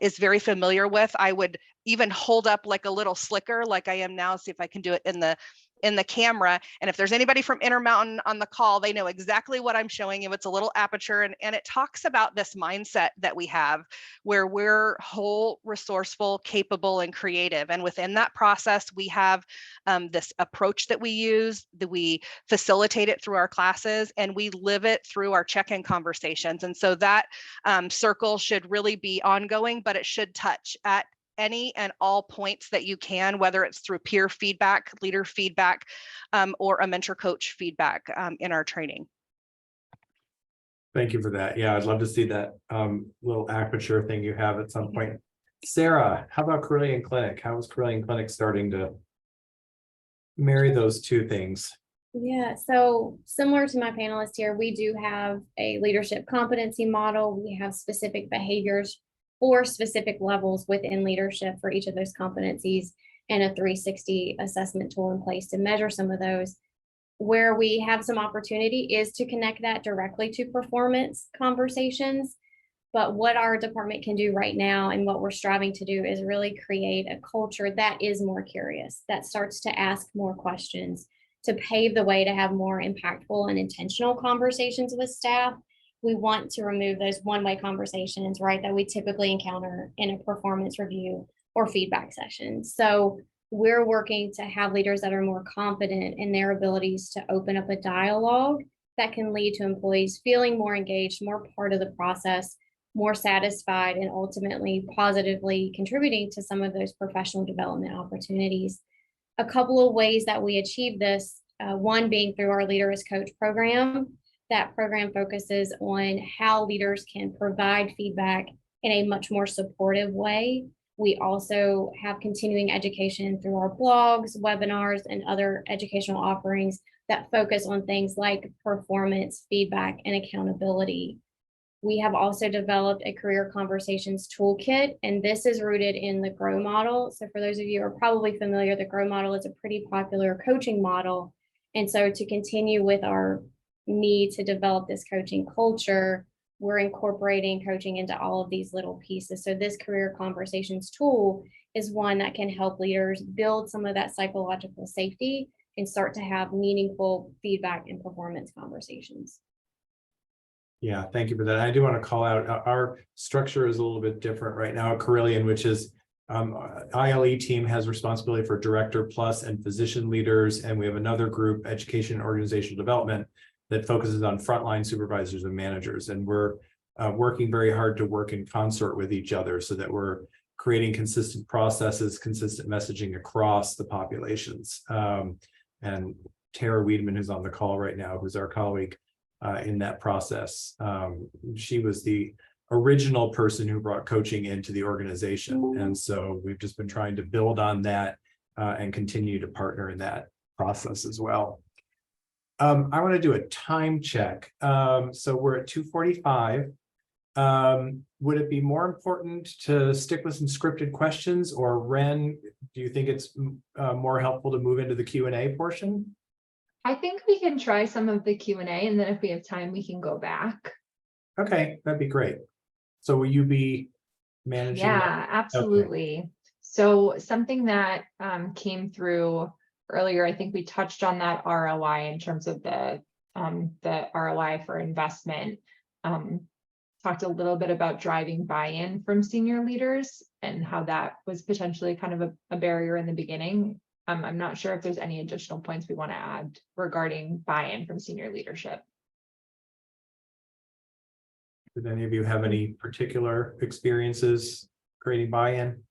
is very familiar with. I would even hold up like a little slicker like I am now, see if I can do it in the camera. And if there's anybody from Intermountain on the call, they know exactly what I'm showing you. It's a little aperture, and it talks about this mindset that we have where we're whole, resourceful, capable, and creative. And within that process, we have this approach that we use, that we facilitate it through our classes, and we live it through our check-in conversations. And so that circle should really be ongoing, but it should touch at any and all points that you can, whether it's through peer feedback, leader feedback, or a mentor coach feedback in our training. Thank you for that. Yeah, I'd love to see that little aperture thing you have at some point. Sarah, how about Carilion Clinic? How is Carilion Clinic starting to marry those two things? Yeah, so similar to my panelists here, we do have a leadership competency model. We have specific behaviors for specific levels within leadership for each of those competencies, and a 360 assessment tool in place to measure some of those. Where we have some opportunity is to connect that directly to performance conversations. But what our department can do right now and what we're striving to do is really create a culture that is more curious, that starts to ask more questions, to pave the way to have more impactful and intentional conversations with staff. We want to remove those one-way conversations, right, that we typically encounter in a performance review or feedback session. So we're working to have leaders that are more confident in their abilities to open up a dialogue that can lead to employees feeling more engaged, more part of the process, more satisfied, and ultimately positively contributing to some of those professional development opportunities. A couple of ways that we achieve this, one being through our Leader as Coach program. That program focuses on how leaders can provide feedback in a much more supportive way. We also have continuing education through our blogs, webinars, and other educational offerings that focus on things like performance, feedback, and accountability. We have also developed a career conversations toolkit, and this is rooted in the GROW model. So for those of you who are probably familiar, the GROW model is a pretty popular coaching model. And so to continue with our need to develop this coaching culture, we're incorporating coaching into all of these little pieces. So this career conversations tool is one that can help leaders build some of that psychological safety and start to have meaningful feedback and performance conversations. Yeah, thank you for that. I do want to call out, our structure is a little bit different right now at Carillion, which is ILE team has responsibility for director plus and physician leaders. And we have another group, education and organizational development, that focuses on frontline supervisors and managers. And we're working very hard to work in concert with each other so that we're creating consistent processes, consistent messaging across the populations. And Tara Wiedemann, who's on the call right now, who's our colleague in that process. She was the original person who brought coaching into the organization. And so we've just been trying to build on that and continue to partner in that process as well. I want to do a time check. So we're at 2:45. Would it be more important to stick with some scripted questions, or Ren, do you think it's more helpful to move into the Q&A portion? I think we can try some of the Q&A, and then if we have time, we can go back. Okay, that'd be great. So will you be managing that? Yeah, absolutely. So something that came through earlier, I think we touched on that ROI in terms of the ROI for investment. Talked a little bit about driving buy-in from senior leaders and how that was potentially kind of a barrier in the beginning. I'm not sure if there's any additional points we want to add regarding buy-in from senior leadership. Did any of you have any particular experiences creating buy-in?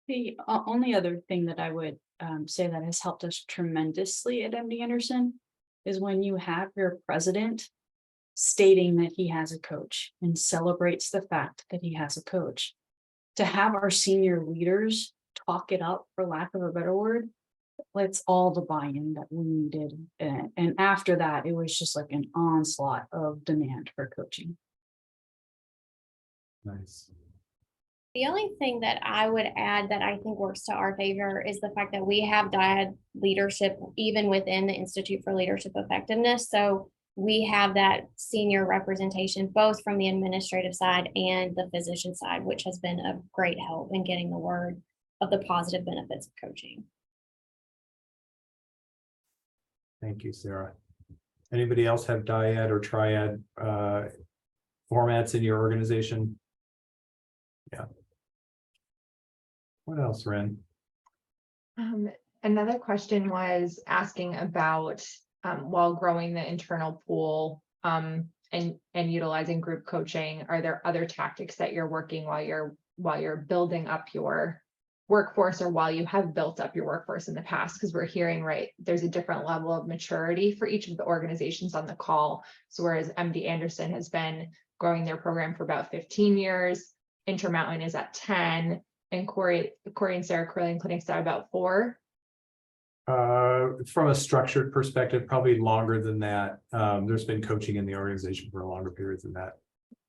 The only other thing that I would say that has helped us tremendously at MD Anderson is when you have your president stating that he has a coach and celebrates the fact that he has a coach. To have our senior leaders talk it up, for lack of a better word, that's all the buy-in that we needed. And after that, it was just like an onslaught of demand for coaching. Nice. The only thing that I would add that I think works to our favor is the fact that we have dyad leadership even within the Institute for Leadership Effectiveness. So we have that senior representation both from the administrative side and the physician side, which has been a great help in getting the word of the positive benefits of coaching. Thank you, Sarah. Anybody else have dyad or triad formats in your organization? Yeah. What else, Ren? Another question was asking about while growing the internal pool and utilizing group coaching, are there other tactics that you're working while you're building up your workforce, or while you have built up your workforce in the past? Because we're hearing, right, there's a different level of maturity for each of the organizations on the call. So whereas MD Anderson has been growing their program for about 15 years, Intermountain is at 10, and Corey and Sarah Carillion Clinics at about 4. From a structured perspective, probably longer than that. There's been coaching in the organization for a longer period than that.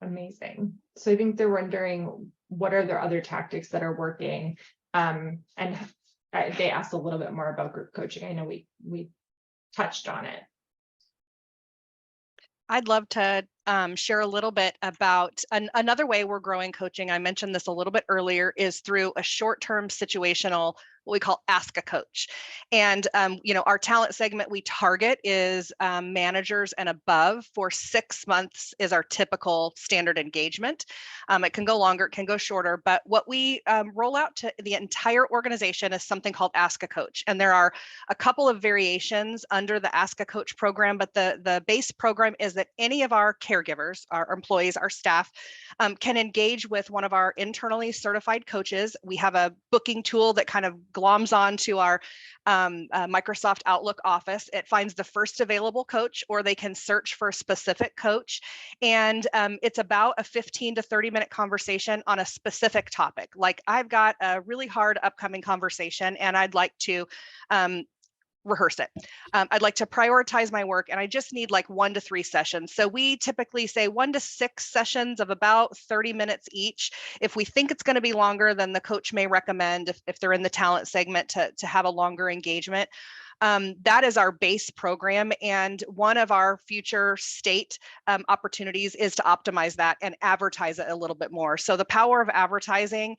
Amazing. So I think they're wondering what are their other tactics that are working. And they asked a little bit more about group coaching. I know we touched on it. I'd love to share a little bit about another way we're growing coaching. I mentioned this a little bit earlier, is through a short-term situational, what we call Ask a Coach. And, our talent segment we target is managers and above. For 6 months is our typical standard engagement. It can go longer, it can go shorter, but what we roll out to the entire organization is something called Ask a Coach. And there are a couple of variations under the Ask a Coach program, but the base program is that any of our caregivers, our employees, our staff can engage with one of our internally certified coaches. We have a booking tool that kind of gloms onto our Microsoft Outlook office. It finds the first available coach, or they can search for a specific coach. And it's about a 15 to 30-minute conversation on a specific topic. Like, I've got a really hard upcoming conversation and I'd like to rehearse it. I'd like to prioritize my work, and I just need like 1 to 3 sessions. So we typically say 1 to 6 sessions of about 30 minutes each. If we think it's going to be longer, then the coach may recommend, if they're in the talent segment, to have a longer engagement. That is our base program. And one of our future state opportunities is to optimize that and advertise it a little bit more. So the power of advertising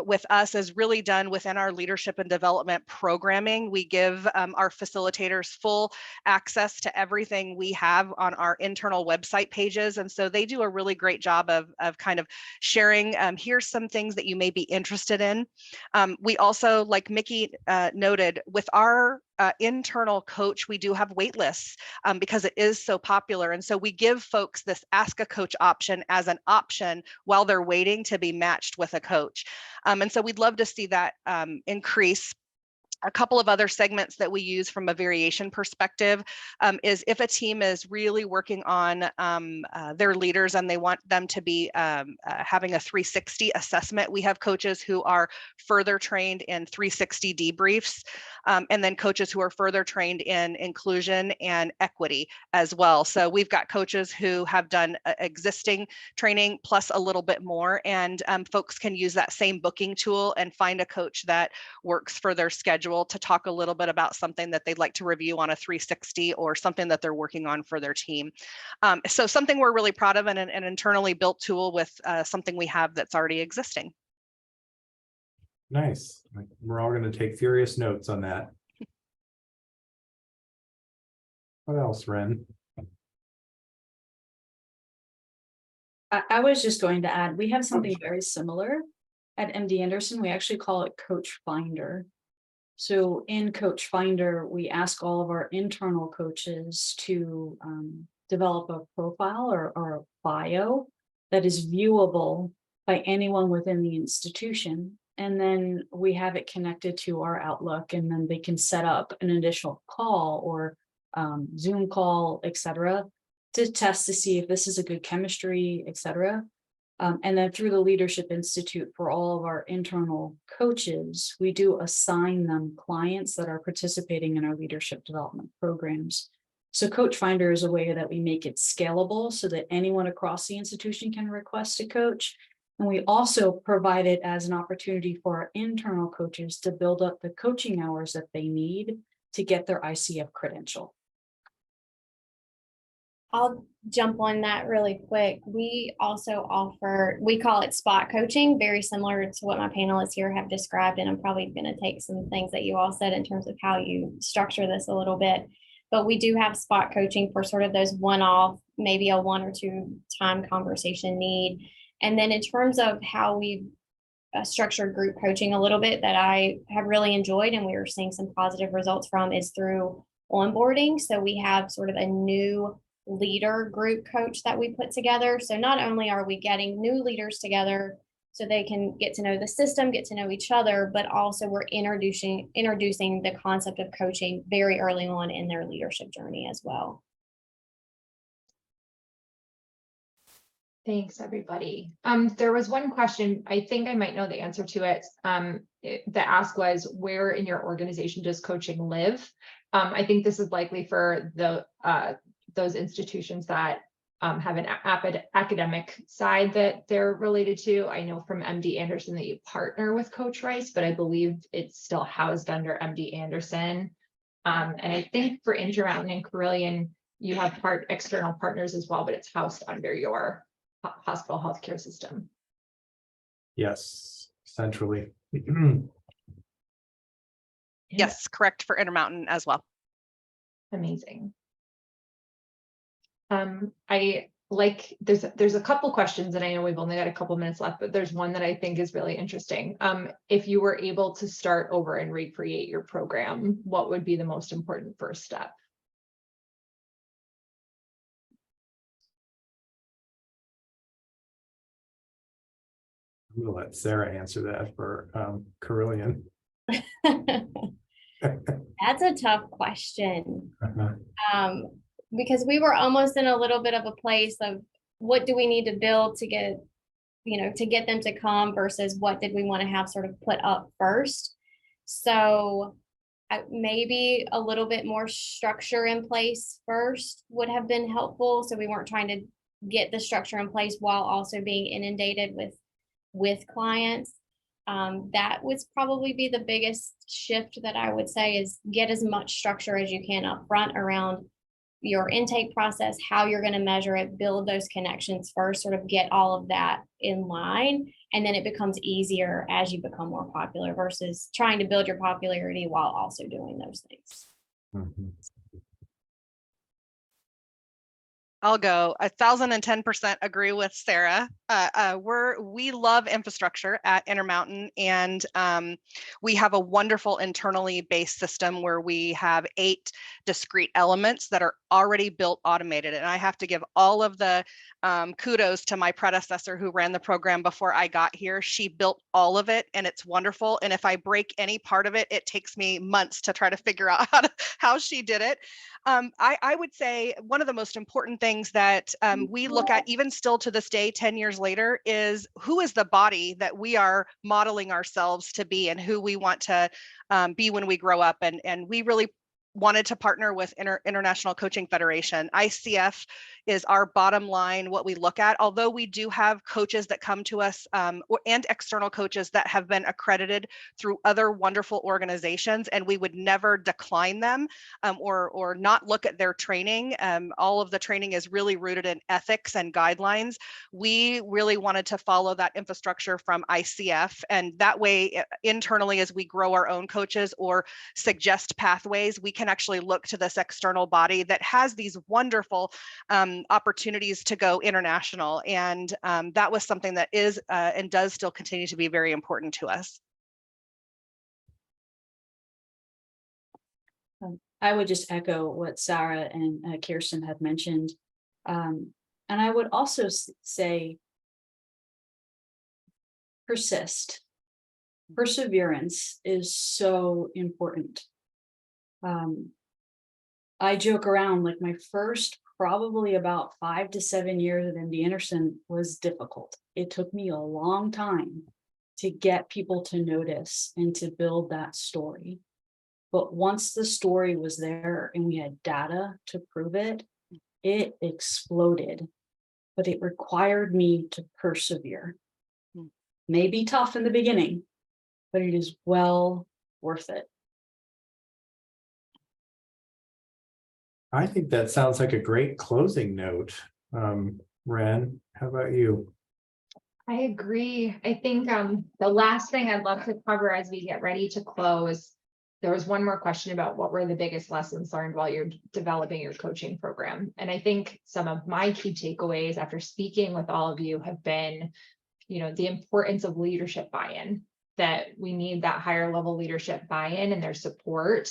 with us is really done within our leadership and development programming. We give our facilitators full access to everything we have on our internal website pages. And so they do a really great job of kind of sharing, here's some things that you may be interested in. We also, like Mickey noted, with our internal coach, we do have wait lists because it is so popular. And so we give folks this ask a coach option as an option while they're waiting to be matched with a coach. And so we'd love to see that increase. A couple of other segments that we use from a variation perspective is if a team is really working on their leaders and they want them to be having a 360 assessment, we have coaches who are further trained in 360 debriefs, and then coaches who are further trained in inclusion and equity as well. So we've got coaches who have done existing training plus a little bit more, and folks can use that same booking tool and find a coach that works for their schedule to talk a little bit about something that they'd like to review on a 360 or something that they're working on for their team. So something we're really proud of, and an internally built tool with something we have that's already existing. Nice. We're all going to take furious notes on that. What else, Ren? I was just going to add, we have something very similar at MD Anderson. We actually call it Coach Finder. So in Coach Finder, we ask all of our internal coaches to develop a profile or a bio that is viewable by anyone within the institution. And then we have it connected to our Outlook, and then they can set up an additional call or Zoom call, et cetera, to test to see if this is a good chemistry, et cetera. And then through the Leadership Institute, for all of our internal coaches, we do assign them clients that are participating in our leadership development programs. So Coach Finder is a way that we make it scalable so that anyone across the institution can request a coach. And we also provide it as an opportunity for our internal coaches to build up the coaching hours that they need to get their ICF credential. I'll jump on that really quick. We also offer, we call it spot coaching, very similar to what my panelists here have described. And I'm probably going to take some things that you all said in terms of how you structure this a little bit. But we do have spot coaching for sort of those one-off, maybe a 1 or 2 time conversation need. And then in terms of how we structured group coaching a little bit that I have really enjoyed and we are seeing some positive results from is through onboarding. So we have sort of a new leader group coach that we put together. So not only are we getting new leaders together so they can get to know the system, get to know each other, but also we're introducing the concept of coaching very early on in their leadership journey as well. Thanks, everybody. There was one question, I think I might know the answer to it. The ask was, where in your organization does coaching live? I think this is likely for the those institutions that have an academic side that they're related to. I know from MD Anderson that you partner with Coach Rice, but I believe it's still housed under MD Anderson. And I think for Intermountain and Carilion, you have external partners as well, but it's housed under your hospital healthcare system. Yes, centrally. Yes, correct for Intermountain as well. Amazing. There's a couple questions, and I know we've only got a couple minutes left, but there's one that I think is really interesting. If you were able to start over and recreate your program, what would be the most important first step? I'm gonna let Sarah answer that for Carilion. That's a tough question. Because we were almost in a little bit of a place of what do we need to build to get, to get them to come versus what did we want to have sort of put up first. So maybe a little bit more structure in place first would have been helpful. So we weren't trying to get the structure in place while also being inundated with clients. That would probably be the biggest shift that I would say is get as much structure as you can up front around your intake process, how you're going to measure it, build those connections first, sort of get all of that in line. And then it becomes easier as you become more popular versus trying to build your popularity while also doing those things. Mhm. I'll go 1010% agree with Sarah. We love infrastructure at Intermountain, and we have a wonderful internally based system where we have 8 discrete elements that are already built automated. And I have to give all of the kudos to my predecessor who ran the program before I got here. She built all of it, and it's wonderful. And if I break any part of it, it takes me months to try to figure out how she did it. I would say one of the most important things that we look at even still to this day, 10 years later, is who is the body that we are modeling ourselves to be and who we want to be when we grow up. And we really wanted to partner with International Coaching Federation. ICF is our bottom line, what we look at, although we do have coaches that come to us and external coaches that have been accredited through other wonderful organizations, and we would never decline them or not look at their training. All of the training is really rooted in ethics and guidelines. We really wanted to follow that infrastructure from ICF, and that way internally, as we grow our own coaches or suggest pathways, we can actually look to this external body that has these wonderful opportunities to go international. And that was something that is and does still continue to be very important to us. I would just echo what Sarah and Kirsten had mentioned. And I would also say persist. Perseverance is so important. I joke around, like my first probably about 5 to 7 years at MD Anderson was difficult. It took me a long time to get people to notice and to build that story. But once the story was there and we had data to prove it, it exploded. But it required me to persevere. May be tough in the beginning, but it is well worth it. I think that sounds like a great closing note. Ren, how about you? I agree. I think the last thing I'd love to cover as we get ready to close, there was one more question about what were the biggest lessons learned while you're developing your coaching program. And I think some of my key takeaways after speaking with all of you have been, the importance of leadership buy-in, that we need that higher level leadership buy-in and their support,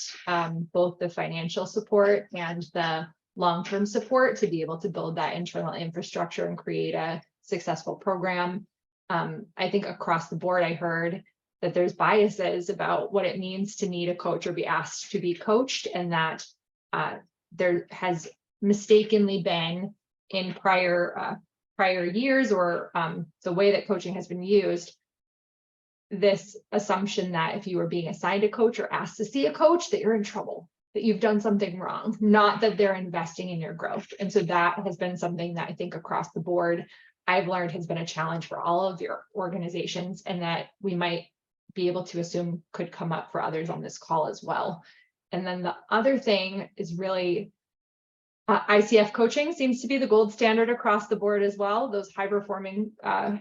both the financial support and the long-term support to be able to build that internal infrastructure and create a successful program. I think across the board, I heard that there's biases about what it means to need a coach or be asked to be coached, and that there has mistakenly been in prior years or the way that coaching has been used, this assumption that if you are being assigned a coach or asked to see a coach, that you're in trouble, that you've done something wrong, not that they're investing in your growth. And so that has been something that I think across the board, I've learned has been a challenge for all of your organizations, and that we might be able to assume could come up for others on this call as well. And then the other thing is really ICF coaching seems to be the gold standard across the board as well. Those high performing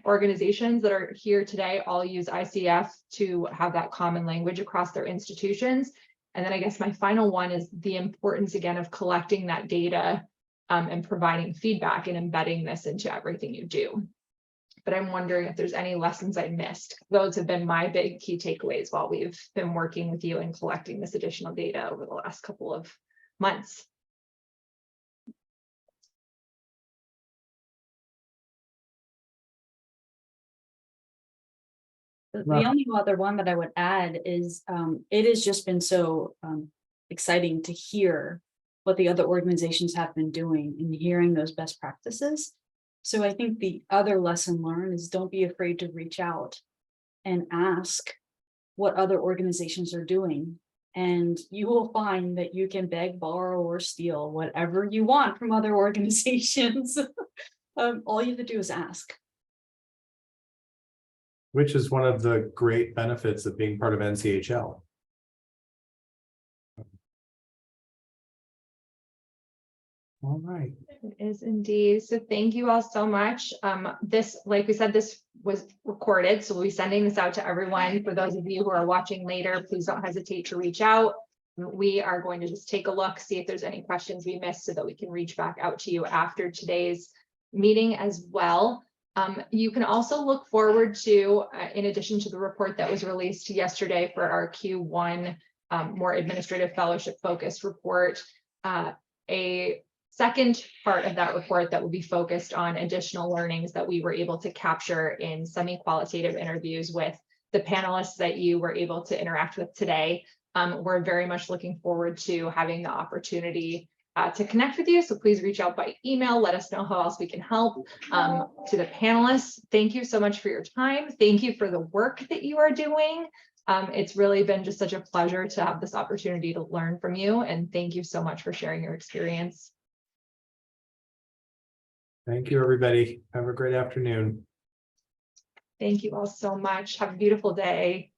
organizations that are here today all use ICF to have that common language across their institutions. And then I guess my final one is the importance again of collecting that data and providing feedback and embedding this into everything you do. But I'm wondering if there's any lessons I missed. Those have been my big key takeaways while we've been working with you and collecting this additional data over the last couple of months. The only other one that I would add is it has just been so exciting to hear what the other organizations have been doing and hearing those best practices. So I think the other lesson learned is don't be afraid to reach out and ask what other organizations are doing And you will find that you can beg, borrow, or steal whatever you want from other organizations. All you have to do is ask. Which is one of the great benefits of being part of NCHL. All right. It is indeed. So thank you all so much. This, like we said, this was recorded, so we'll be sending this out to everyone. For those of you who are watching later, please don't hesitate to reach out. We are going to just take a look, see if there's any questions we missed so that we can reach back out to you after today's meeting as well. You can also look forward to, in addition to the report that was released yesterday for our Q1 more administrative fellowship focused report, a second part of that report that will be focused on additional learnings that we were able to capture in semi-qualitative interviews with the panelists that you were able to interact with today. We're very much looking forward to having the opportunity to connect with you. So please reach out by email. Let us know how else we can help. To the panelists, thank you so much for your time. Thank you for the work that you are doing. It's really been just such a pleasure to have this opportunity to learn from you. And thank you so much for sharing your experience. Thank you, everybody. Have a great afternoon. Thank you all so much. Have a beautiful day.